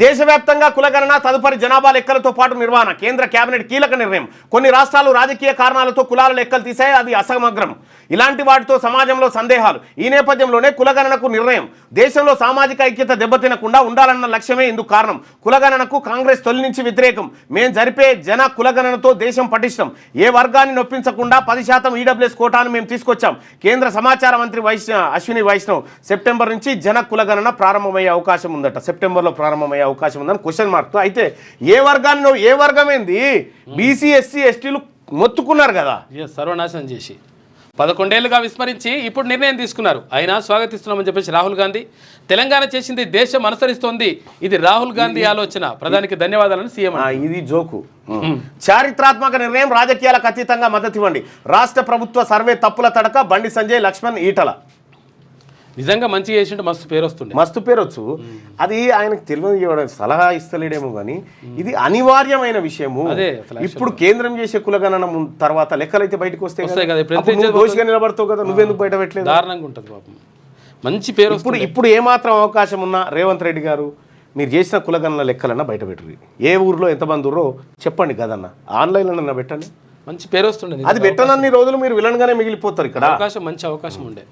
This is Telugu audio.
దేశవ్యాప్తంగా కులగణన తదుపరి జనాభా లెక్కలతో పాటు నిర్వహణ కేంద్ర కేబినెట్ కీలక నిర్ణయం. కొన్ని రాష్ట్రాలు రాజకీయ కారణాలతో కులాల లెక్కలు తీసాయి, అది అసమగ్రం. ఇలాంటి వాటితో సమాజంలో సందేహాలు. ఈ నేపథ్యంలోనే కులగణనకు నిర్ణయం. దేశంలో సామాజిక ఐక్యత దెబ్బతినకుండా ఉండాలన్న లక్ష్యమే ఇందుకు కారణం. కులగణనకు కాంగ్రెస్ తొలి నుంచి వ్యతిరేకం. మేం జరిపే జన కులగణనతో దేశం పటిష్టం. ఏ వర్గాన్ని నొప్పించకుండా 10% ఈడబ్ల్యూఎస్ కోటాను మేము తీసుకొచ్చాం. కేంద్ర సమాచార మంత్రి అశ్విని వైష్ణవ్ సెప్టెంబర్ నుంచి జన కులగణన ప్రారంభమయ్యే అవకాశం ఉందట. సెప్టెంబర్లో ప్రారంభమయ్యే అవకాశం ఉందని క్వశ్చన్ మార్క్తో. అయితే ఏ వర్గాన్ని ఏ వర్గమేంది? బీసీ ఎస్సీ ఎస్టీలు మొత్తుకున్నారు కదా, సర్వనాశనం చేసి 11 ఏళ్లుగా విస్మరించి ఇప్పుడు నిర్ణయం తీసుకున్నారు. అయినా స్వాగతిస్తున్నామని చెప్పేసి రాహుల్ గాంధీ. తెలంగాణ చేసింది దేశం అనుసరిస్తోంది, ఇది రాహుల్ గాంధీ ఆలోచన, ప్రధానికి ధన్యవాదాలని సీఎం. ఇది జోకు. చారిత్రాత్మక నిర్ణయం, రాజకీయాలకు అతీతంగా మద్దతు ఇవ్వండి. రాష్ట్ర ప్రభుత్వ సర్వే తప్పుల తడక బండి సంజయ్, లక్ష్మణ్, ఈటల. నిజంగా మంచి చేసింటే మస్తు పేరు వస్తుంది. మస్తు పేరు వచ్చు. అది ఆయనకు తెలియదు, సలహా ఇస్తలేడేమో కానీ ఇది అనివార్యమైన విషయము. ఇప్పుడు కేంద్రం చేసే కులగణన తర్వాత లెక్కలైతే బయటకు వస్తాయి కదా, దోషిగా నిలబడతావు కదా, నువ్వెందుకు బయట పెట్టలేదు? దారుణంగా ఉంటుంది పాపం. మంచి పేరు. ఇప్పుడు ఏమాత్రం అవకాశం ఉన్నా రేవంత్ రెడ్డి గారు మీరు చేసిన కులగణన లెక్కలన్నా బయట పెట్టరు. ఏ ఊర్లో ఎంతమంది ఊరో చెప్పండి కదన్న, ఆన్లైన్లో పెట్టండి. మంచి పేరు వస్తుండే. అది పెట్టనన్ని రోజులు మీరు విలన్గానే మిగిలిపోతారు. ఇక్కడ మంచి అవకాశం ఉండే.